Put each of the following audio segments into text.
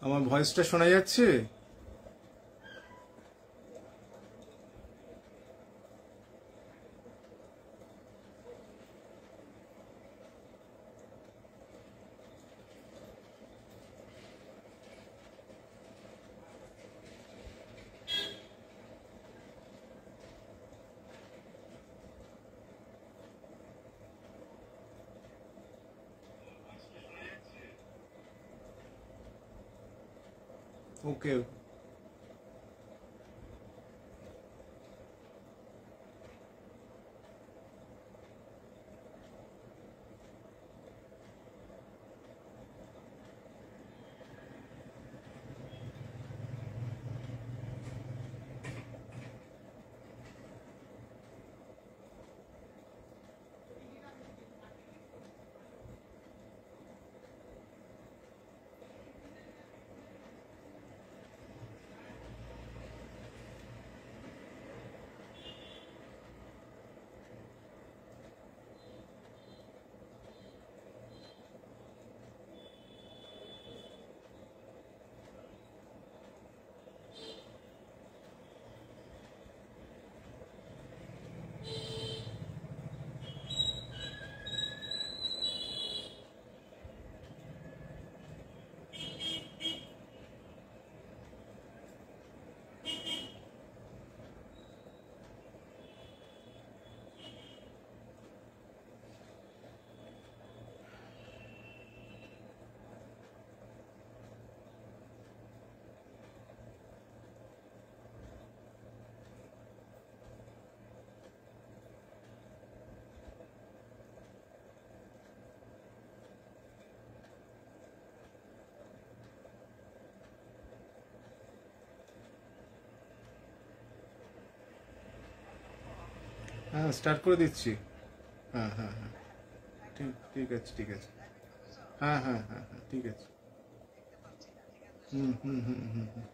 আমার ভয়েসটা শোনা যাচ্ছে? ওকে, হ্যাঁ স্টার্ট করে দিচ্ছি। হ্যাঁ হ্যাঁ হ্যাঁ, ঠিক ঠিক আছে ঠিক আছে। হ্যাঁ হ্যাঁ হ্যাঁ হ্যাঁ ঠিক আছে। হুম হুম হুম হুম হুম।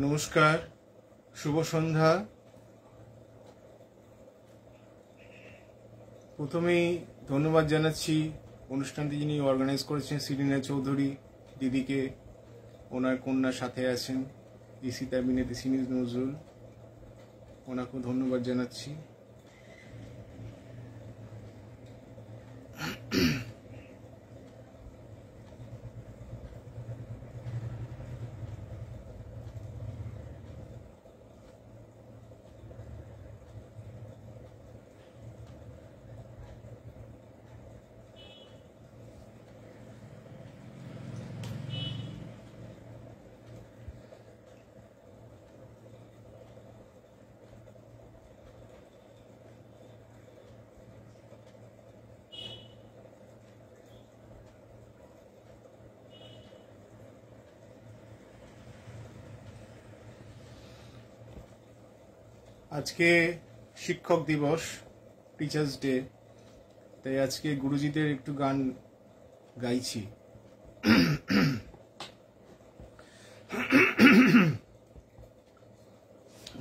নমস্কার, শুভ সন্ধ্যা। প্রথমেই ধন্যবাদ জানাচ্ছি অনুষ্ঠানটি যিনি অর্গানাইজ করেছেন সিরিনা চৌধুরী দিদিকে, ওনার কন্যার সাথে আছেন ইসিতা বিনেতি সিনিজ নজরুল, ওনাকেও ধন্যবাদ জানাচ্ছি। আজকে শিক্ষক দিবস, টিচার্স ডে, তাই আজকে গুরুজিদের একটু গান গাইছি।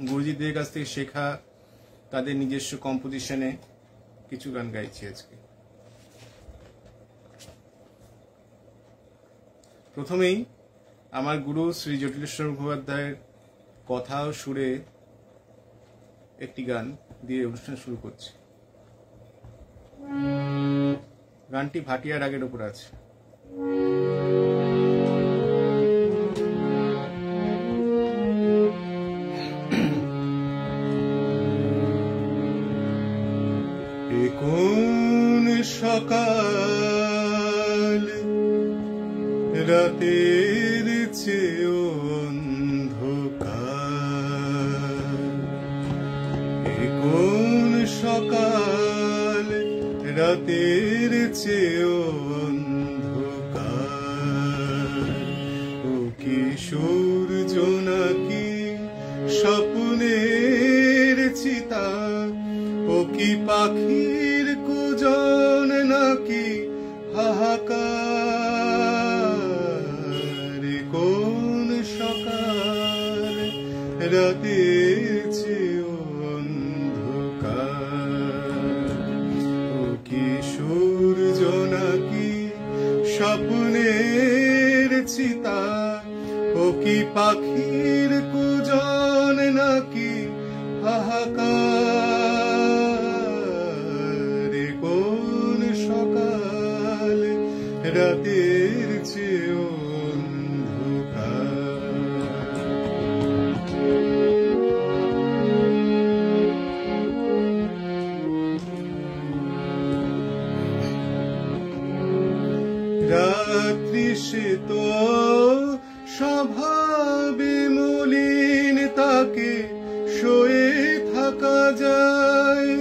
গুরুজিদের কাছ থেকে শেখা তাদের নিজস্ব কম্পোজিশনে কিছু গান গাইছি আজকে। প্রথমেই আমার গুরু শ্রী জটিলেশ্বর মুখোপাধ্যায়ের কথা ও সুরে একটি গান দিয়ে অনুষ্ঠান শুরু করছি। গানটি ভাটিয়া রাগের উপর আছে। কোন সকাল রাতের চেয়ে অন্ধকার, কোন সকাল রাতের চেয়ে অন্ধকার, ও কি সূর্য নাকি সব কি পাখির কুজন নাকি হাহাকার, কোন সকাল রাতের চেয়ে অন্ধকার, ও কি সূর্য নাকি স্বপ্নের চিতা, ও কি পাখির কুজন নাকি হাহাকার, কোন সকাল রাতের চেয়ে অন্ধকার। রাত্রি সে তো স্বভাবে মলিন, তাকে শোয়ে থাকা যায়,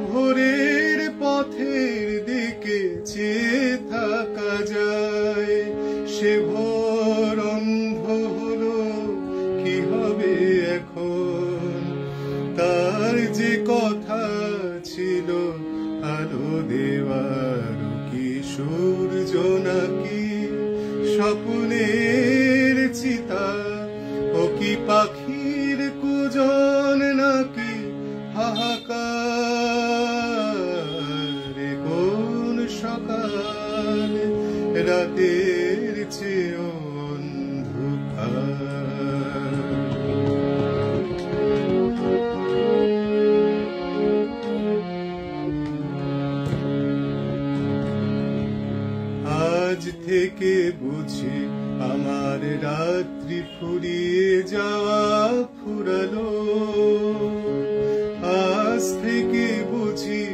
ভোরের পথের দিকে চেয়ে থাকা যায়। সে ভোর অন্ধ হলো, কি হবে এখন, তার যে কথা ছিল আলো দেওয়ার, কি সূর্য নাকি স্বপ্নের চিতা, ও কি পাখির কুজন নাকি হাহাকার, কোন সকাল রাতের চেয়ে অন্ধকার। আজ থেকে বুঝি আমার রাত্রি ফুরিয়ে যাওয়া ফুরালো, আজ থেকে বুঝি,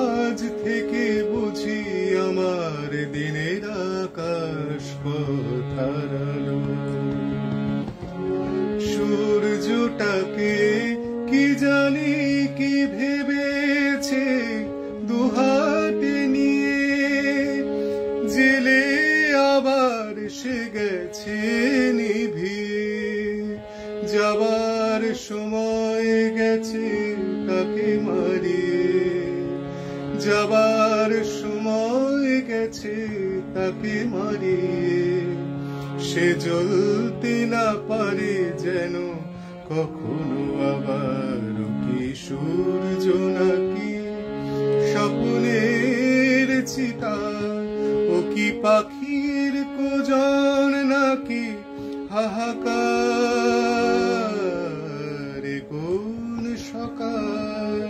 আজ থেকে বুঝি আমার দিনের আকাশ পথ হারালো। সূর্যটাকে কি জানি কি ভেবেছে দুহাতে নিয়ে, জেলে আবার সে গেছে নিভিয়ে, যাবার সময় গেছে তাকে মারিয়ে, যাবার সময় গেছে তাকে মারিয়ে। সে জ্বলতে না পারে যেন কখনো আবার, কি সূর্য নাকি স্বপ্নের চিতা, ও কি পাখির কুজন নাকি হাহাকার, কোন সকাল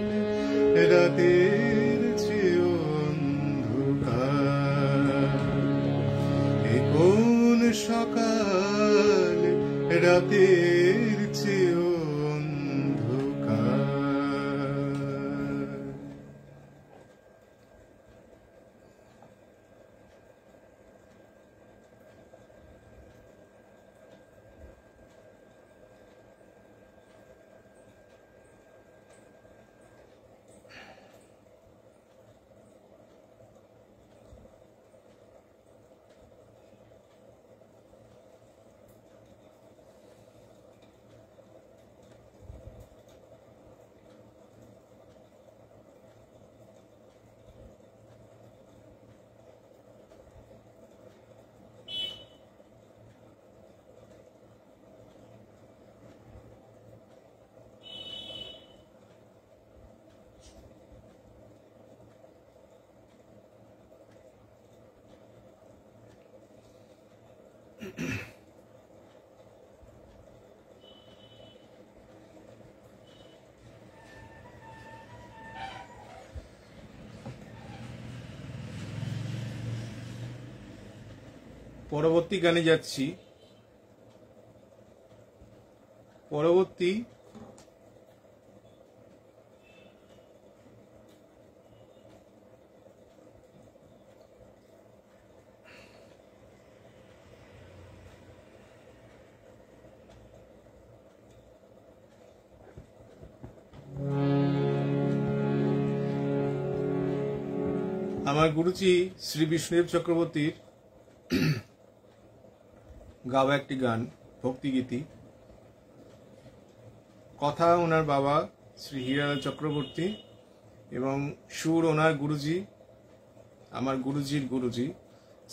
রাতের চেয়ে অন্ধকার, কোন সকাল রাতের চেয়ে অন্ধকার। পরবর্তী গানে যাচ্ছি। পরবর্তী আমার গুরুজি শ্রী বিষ্ণুদেব চক্রবর্তীর গাওয়া একটি গান, ভক্তিগীতি। কথা ওনার বাবা শ্রী হীরালাল চক্রবর্তী, এবং সুর ওনার গুরুজি, আমার গুরুজির গুরুজি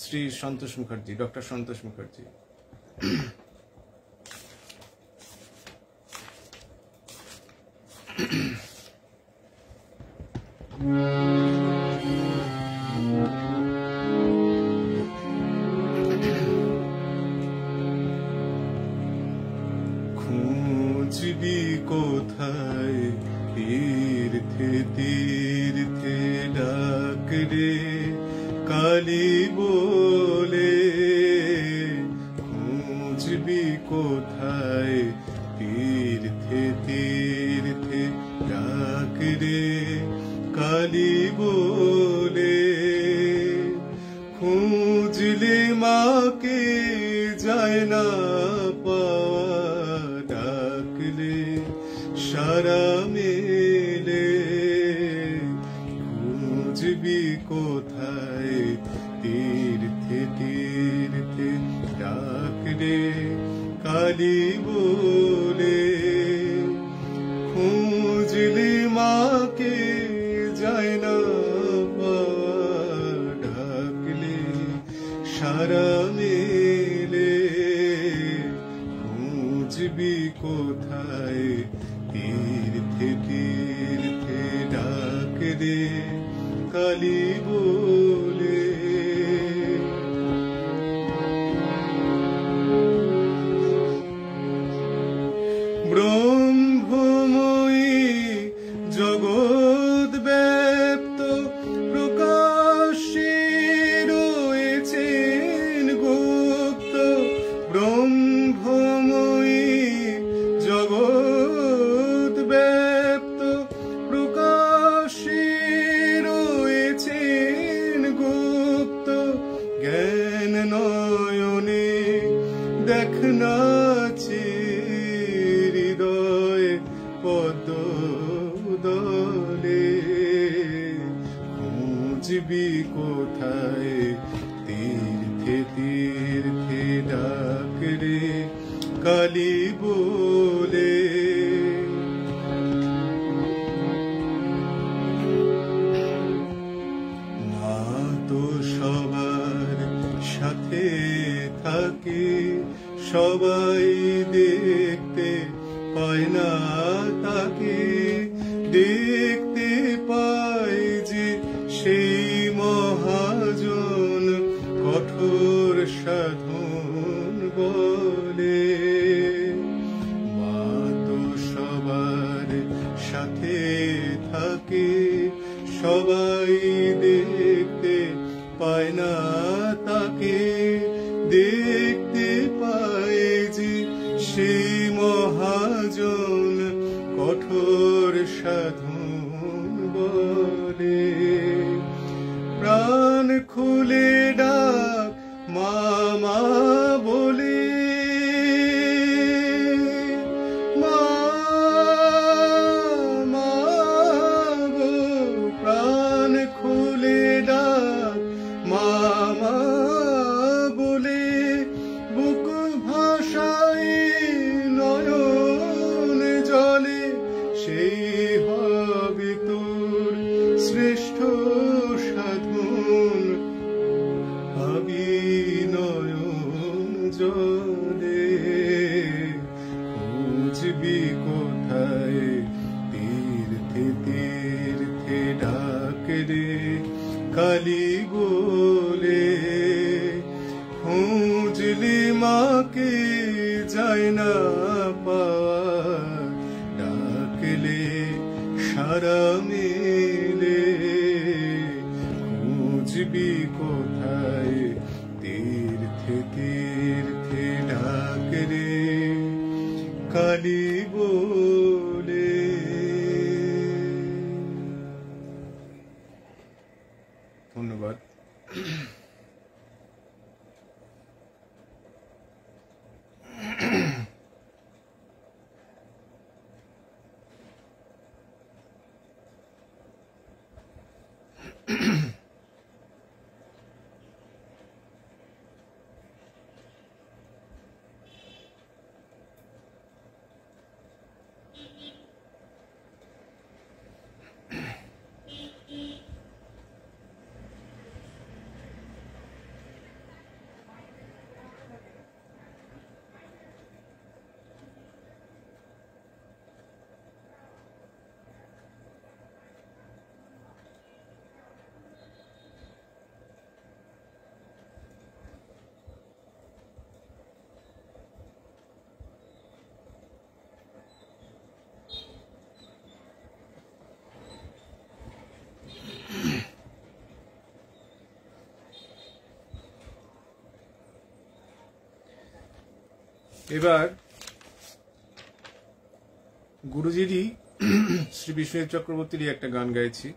শ্রী সন্তোষ মুখার্জি, ডক্টর সন্তোষ মুখার্জি। খুঁজবি কোথায় তীর্থে তীর্থে ডাক রে কালী বলে, খুঁজবি কোথায় তীর্থে তীর্থে ডাক রে কালী বলে, খুঁজলে মাকে যায় না পাওয়া, ডাকলে সারা মেলে, খুঁজবি কোথায় তীর্থে তীর্থে ডাক রে কালী বলে, খুঁজলে মাকে যায় না পাওয়া, ডাকলে সারা মেলে, খুঁজবি কোথায় তীর্থে তীর্থে ডাক রে কালী বলে। ব্রহ্মময়ী জগৎ ব্যাপ্ত প্রকাশ্যে রয়েছেন গুপ্ত, ব্রহ্মময়ী জগৎ ব্যাপ্ত প্রকাশ্যে রয়েছেন গুপ্ত, জ্ঞান নয়নে দেখনা হৃদয় পদ্ম দলে, খুঁজবি কোথায় তীর্থে তীর্থে ডাক রে কালী বলে, মা তো সবার সাথে থাকে, সবাই দেখতে পায় না তাকে, দেখতে পায় যে সেই মহাজন কঠোর সাধন বলে, মা তো সবার সাথে থাকে, সবাই দেখতে পায় না তাকে, দেখতে পায় যে সেই মহাজন কঠোর সাধন বলে, প্রাণ খুলে ডাক মা মা বলে, মা মা গো, প্রাণ খুলে ডাক মা মা বলে, বুক ভাষায় নয়ন জলে, সেই হবে তোর শ্রেষ্ঠ সাধন, ভাবি নয়ন জলে, খুঁজবি কোথায় তীর্থে তীর্থে ডাক রে কালী বলে, খুঁজলে মাকে যায় না পাওয়া, ডাকলে সারা মেলে, খুঁজবি কোথায় তীর্থে তীর্থে ডাক রে কালী বলে। ধন্যবাদ। এবার গুরুজিরই শ্রী বিশ্বজিৎ চক্রবর্তীরই একটা গান গাইছি।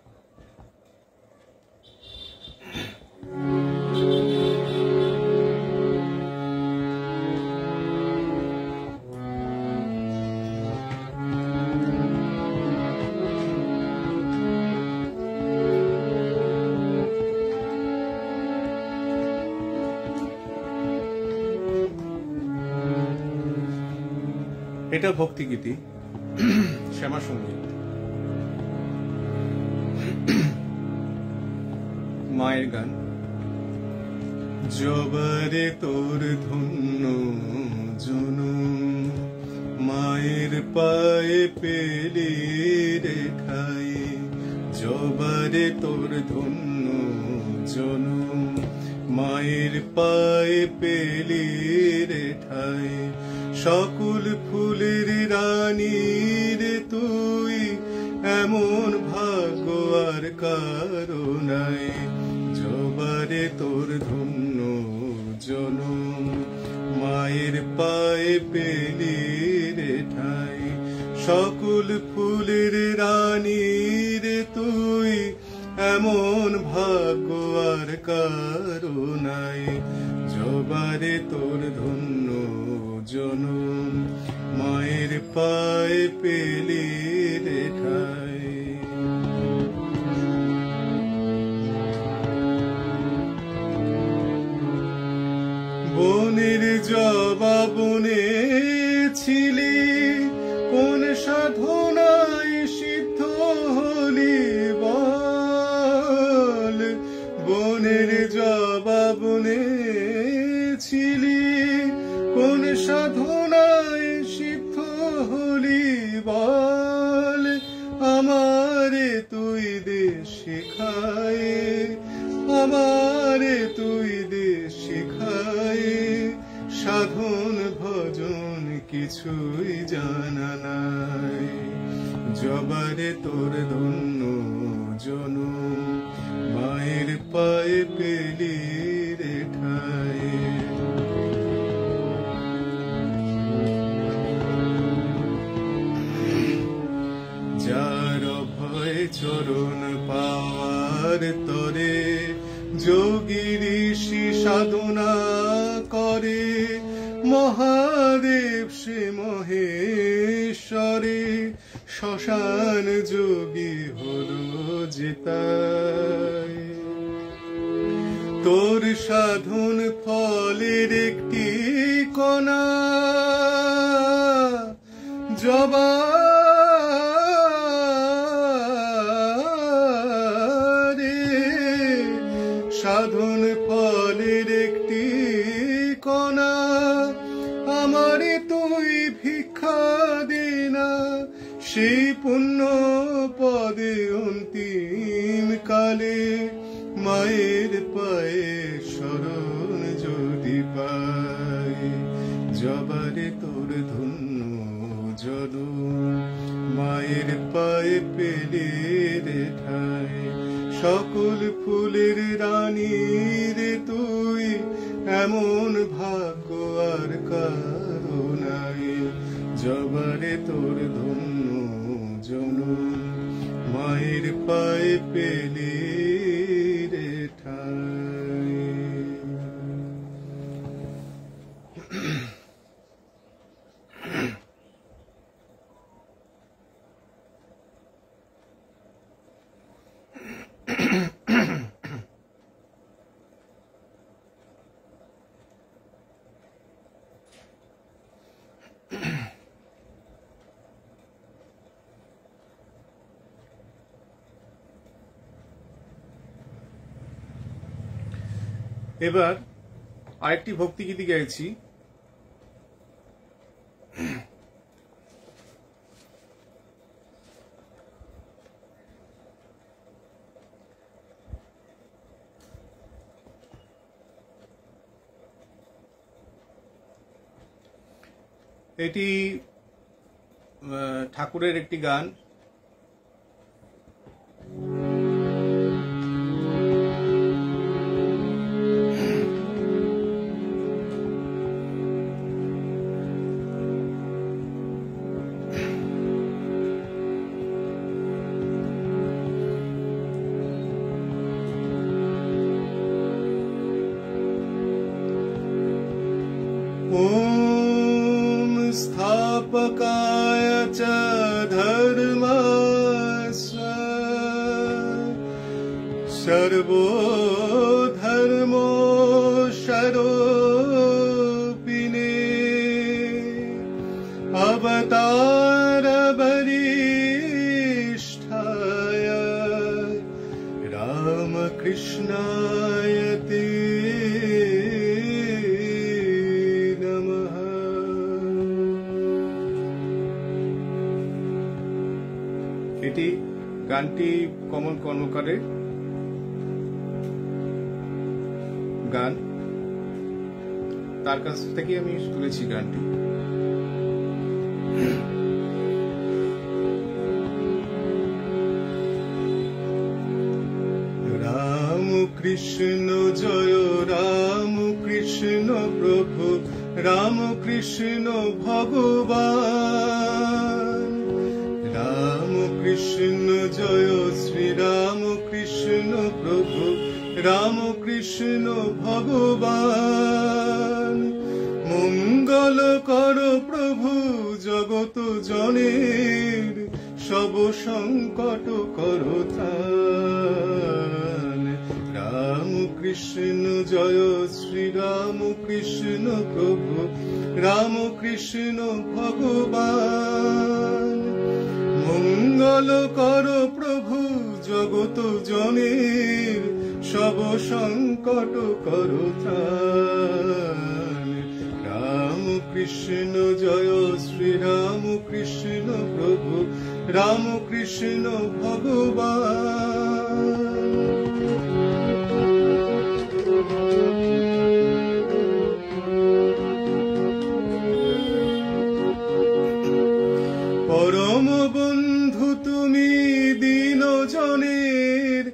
এটা ভক্তিগীতি, শ্যামা সঙ্গীত। মায়ের গান। জবারে তোর ধন্য জনম, মায়ের পায়ে পেলি রে ঠাই। জবারে তোর ধন্য জনম, মায়ের পায়ে পেলি রে ঠাই। সকল ফুলের রানী রে তুই, এমন ভাগ্য আর কারো নাই। জবারে তোর ধন্য জনম, মায়ের পায়ে পেলি রে ঠাই। সকল ফুলের রানী রে তুই, এমন ভাগ্য আর কারো নাই। জবারে তোর ধন্য জনম, মায়ের পায়ে পেলি রে ঠাই। বনের জবা বনে ছিলি, কোন সাধনায় সিদ্ধ হলি বল। বনের জবা বনে ছিলি, কোন সাধনায় সিদ্ধ হলি বল। আমারে তুই দে শিখায়, আমারে তুই দে শিখায়। সাধন ভজন কিছুই জানা নাই। জবারে তোর ধন্য জনম, মায়ের পায়ে পেলি রে ঠাই। যার ভয় চরণ পাওয়ার তরে, যোগী ঋষি সাধনা করে। মহাদেব সে মহেশ্বরে, শ্মশান যোগী হলো যেতাই। তোর সাধন ফলের একটি কণা, জবা সাধন ফলের একটি কণা। আমারে তুই ভিক্ষা দে না, সেই পুণ্য পদে অন্তিম কালে। মায়ের পায়ে শরণ যদি পাই। জবারে তোর ধন্য জনম, মায়ের পায়ে পেলি রে ঠাই। সকল ফুলের রানী রে তুই, এমন ভাগ্য আর কারো নাই। জবারে তোর ধন্য জনম, মায়ের পায়ে পেলি রে ঠাই। এবার আরেকটি ভক্তিগীতি গাইছি। এটি ঠাকুরের একটি গান। सर्वधर्म स्वरूपिणे अवतार वरिष्ठाय रामकृष्णाय ते नमः। এটি গানটি কমল কর্মকারের গান, তার কাছ থেকে আমি তুলেছি গানটি। রাম কৃষ্ণ জয় রাম কৃষ্ণ প্রভু রাম কৃষ্ণ ভগবান। রাম কৃষ্ণ জয় শ্রী রাম কৃষ্ণ প্রভু রাম কৃষ্ণ ভগবান। মঙ্গল কর প্রভু জগত জনের সব সংকট কর ত্রাণ। রাম কৃষ্ণ জয় শ্রী রাম কৃষ্ণ প্রভু রাম কৃষ্ণ ভগবান। মঙ্গল কর প্রভু জগত জনের সব সংকট কর ত্রাণ। রাম কৃষ্ণ জয় শ্রী রাম কৃষ্ণ প্রভু রাম কৃষ্ণ ভগবান। পরম বন্ধু তুমি দীন জনের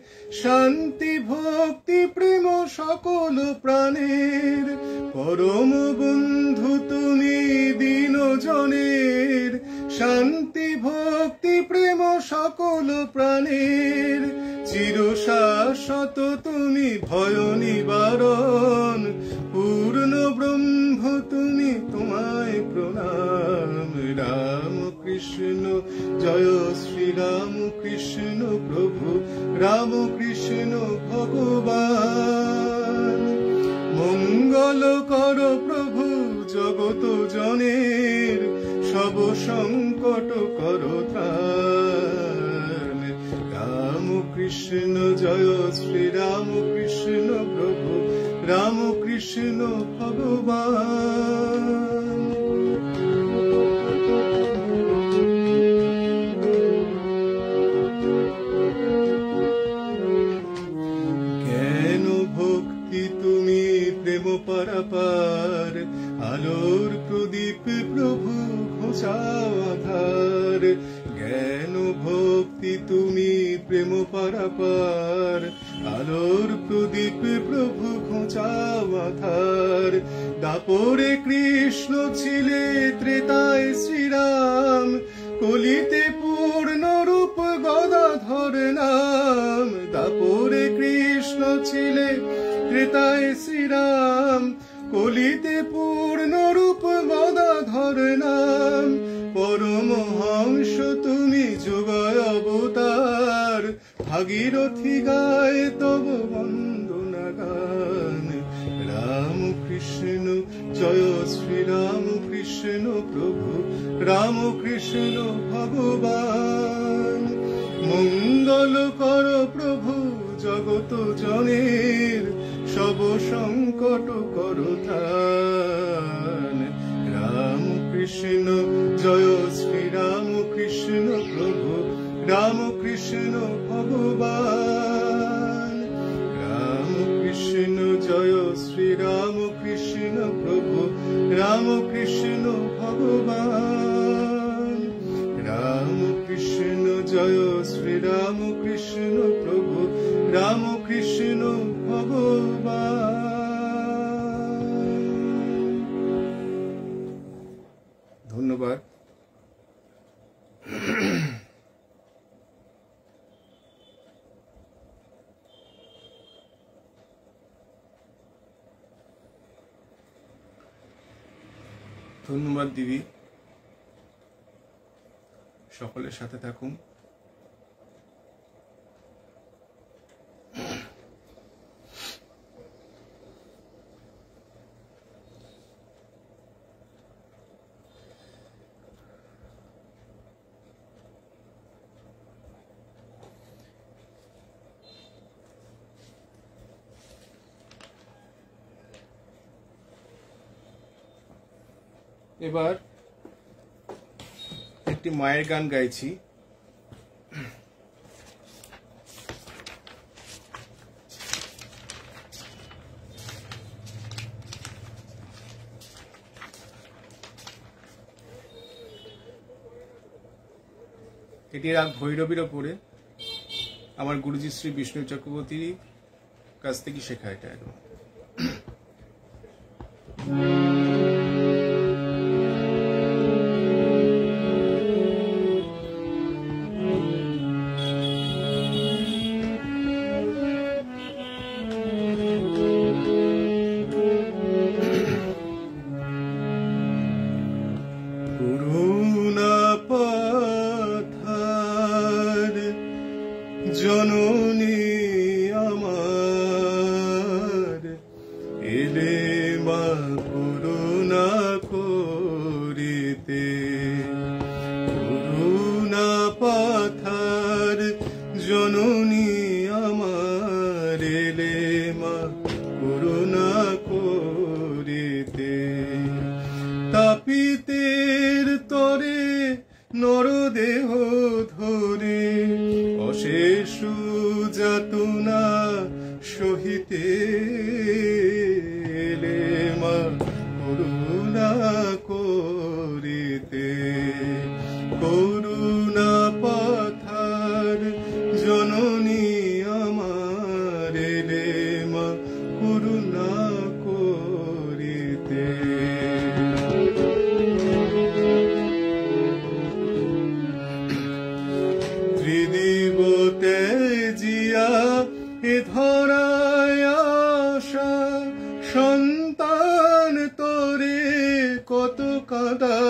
শান্তি ভক্তি প্রেম সকল প্রাণের। পরম বন্ধু তুমি দীন জনের শান্তি ভক্তি প্রেম সকল প্রাণের। চির শাশ্বত তুমি ভয় নিবারণ পূর্ণ ব্রহ্ম তুমি তোমায় প্রণাম। রাম কৃষ্ণ জয় শ্রী রাম কৃষ্ণ প্রভু রাম কৃষ্ণ ভগবান। মঙ্গল কর প্রভু জগত জনের সব সংকট কর ত্রাণ। রাম কৃষ্ণ জয় শ্রী রাম কৃষ্ণ প্রভু রাম কৃষ্ণ ভগবান। জ্ঞান ভক্তি তুমি প্রেম পারাপার আলোর প্রদীপ প্রভু ঘোচাও আধার। জ্ঞান ভক্তি তুমি প্রেম পারাপার আলোর প্রদীপ প্রভু ঘোচাও আধার। দাপরে কৃষ্ণ ছিলে ত্রেতায় শ্রীরাম কলিতে পূর্ণ রূপ গদাধর নাম। দাপরে কৃষ্ণ ছিলে ত্রেতায় শ্রীরাম কলিতে পূর্ণ রূপ গদাধর নাম। পরমহংস তুমি যুগয় অবতার ভাগীরথী গায় তব বন্দনা গান। রাম কৃষ্ণ জয় শ্রী রাম কৃষ্ণ প্রভু রাম কৃষ্ণ ভগবান। মঙ্গল কর প্রভু জগত জনের সব সংকট কর ত্রাণ। রাম কৃষ্ণ জয় শ্রী রাম কৃষ্ণ প্রভু রাম কৃষ্ণ ভগবান। রাম কৃষ্ণ জয় শ্রী রাম কৃষ্ণ প্রভু রাম কৃষ্ণ ভগবান। রাম কৃষ্ণ জয় শ্রী রাম কৃষ্ণ প্রভু রাম কৃষ্ণ ভগবান। ধন্যবাদ। ধন্যবাদ দিদি, সকলের সাথে থাকুন। এবার একটি মায়ের গান গাইছি। এটি রাগ ভৈরবীর ওপরে আমার গুরুজি শ্রী বিষ্ণু চক্রবর্তীর কাছ থেকে শেখা এটা একদম। জননী আমার এলে মা করুণা করিতে, করুণা পাথার জননী আমার এলে মা করুণা করিতে। তাপিতের তরে নরদেহ ধরে অশেষ যাতনা সহিতে এলে মা করুণা করিতে। করুণা পাথার জননী আমার এলে মা করুণা করিতে। ত্রিদিবতে জিয়া এ ধরায় আশা, সন্তান তোরে কত কাঁদা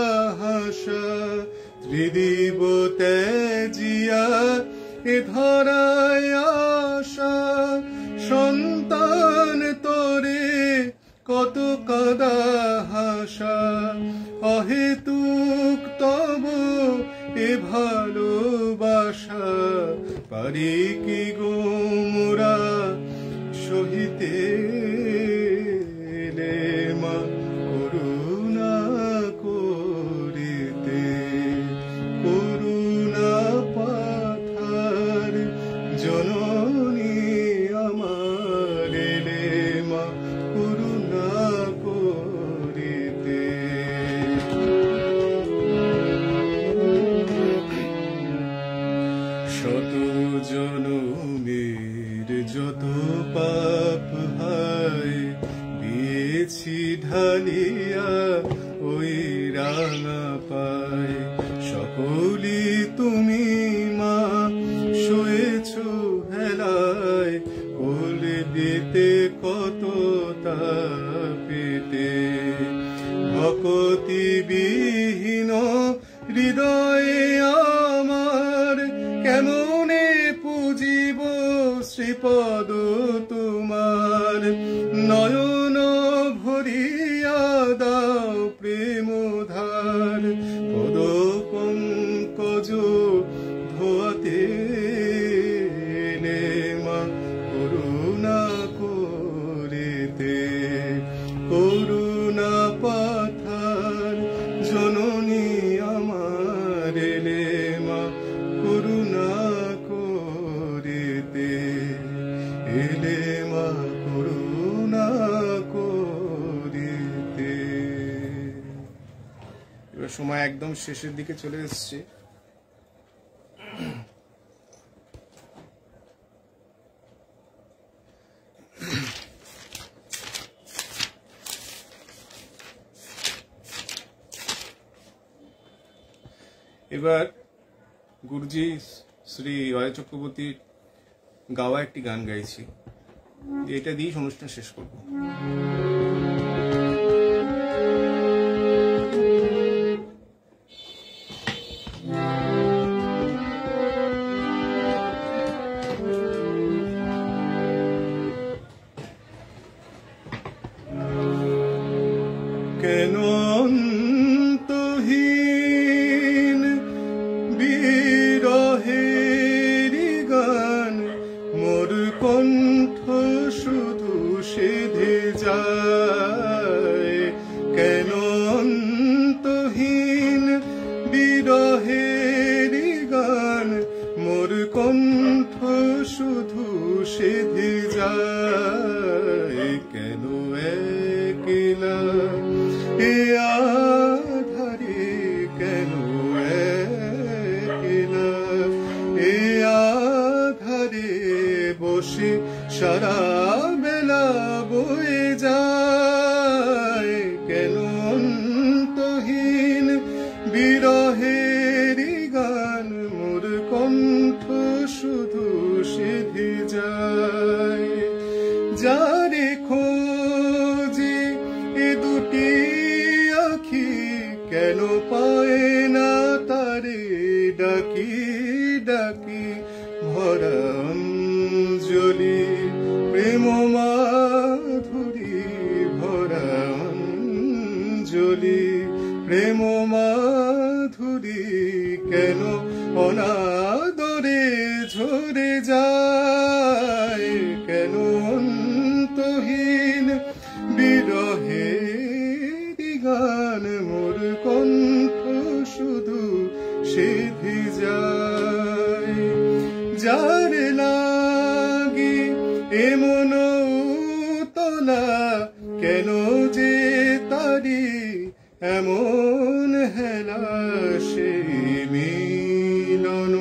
হাসা। ত্রিদিবতে জিয়া এ ধরায় আশা, সন্তান তোরে কত কাঁদা হাসা। অহেতুক তব এ ভালোবাসা, পারি কি গো মোরা সহিতে এলে মা করুণা করিতে। করুণা পাথার জননী আমার এলে মা করুণা করিতে। শত জনমের যত পাপ হায় দিয়েছি ঢালিয়া ওই রাঙা পায়। সকলি তুমি মা শুয়েছ হেলায়, কোলে দিতে কত তাপেতে। ভকতি বিহীন হৃদয়ে আমার কেমনে পুজিব শ্রীপদ তোমার। নয়ন ভরিয়া দাও প্রেম ধার, পদ পঙ্কজ ধোয়াতে এলে মা করুণা করিতে। করুণা পাথার জননী আমার এলে মা করুণা করিতে। এলে মা করুণা করিতে। এবার সময় একদম শেষের দিকে চলে এসছে। এবার গুরুজি শ্রী অজয় চক্রবর্তীর গাওয়া একটি গান গাইছি, এটা দিয়েই অনুষ্ঠান শেষ করব। কেন অন্তহীন বিরহের গান মোর কণ্ঠ শুধু সেধে যায়। কেন অন্ত শুধু সেধে যায় কেন একলা এ আধারে কেন একলা এ আধারে বসে সারা বেলা বয়ে যায় কেন অন্তহীন বিরহেরই গান মোর কণ্ঠ শুধু সেধে যায় যারে খোঁজে এ দুটি আখি কেন পায় না তারে ডাকি ডাকি ভরা অঞ্জলি প্রেম মাধুরী ভরা অঞ্জলি প্রেম মাধুরী কেন অনাদরে ঝরে যায় কেন অন্তহীন বিরহের গান মোর কণ্ঠ শুধু সেধে যায় যার লাগি এমন তোলা কেন যে তারি এমন হেলা সে মিলন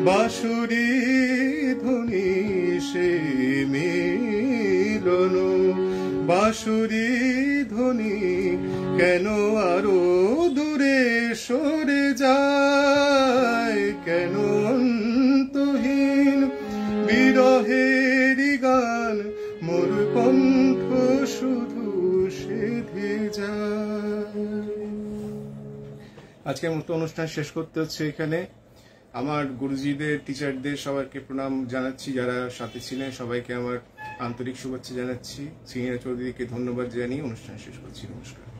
বাঁশুরি ধ্বনি সে মিলন বাঁশুরি ধ্বনি কেন আরো দূরে সরে যায় কেন অন্তহীন বিরহেরই গান মোর কণ্ঠ শুধু সেধে যায়। আজকের মতো অনুষ্ঠান শেষ করতে হচ্ছে এখানে। আমার গুরুজিদের, টিচারদের সবাইকে প্রণাম জানাচ্ছি, যারা সাথে ছিলেন সবাইকে আমার আন্তরিক শুভেচ্ছা জানাচ্ছি। সিনিয়র চৌধুরীকে ধন্যবাদ জানিয়ে অনুষ্ঠান শেষ করছি। নমস্কার।